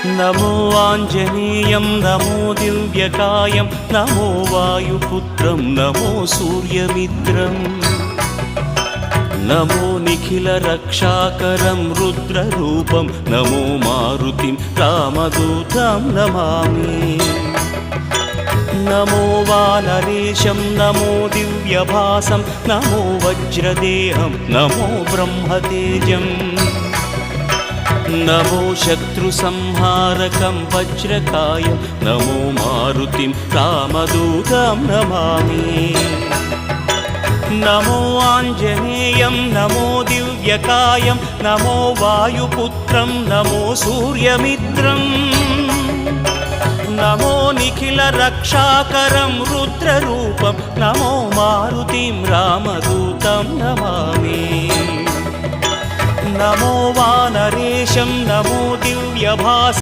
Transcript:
नमो आञ्जनेयं नमो दिव्यकायं नमो वायुपुत्रं नमो सूर्यमित्रं नमो निखिलरक्षाकरं रुद्ररूपं नमो मारुतिं रामदूतं Namami. नमो वानरेशं नमो दिव्यभासं नमो वज्रदेहं नमो ब्रह्मतेजं नमो शत्रुसंहारकं वज्रकायं नमो मारुतिं रामदूतं Namami. नमो आञ्जनेयं नमो दिव्यकायं नमो वायुपुत्रं नमो सूर्यमित्रं नमो निखिलरक्षाकरं रुद्ररूपं नमो मारुतिं रामदूतं Namami. नमो वानरेशं नमो दिव्यभासं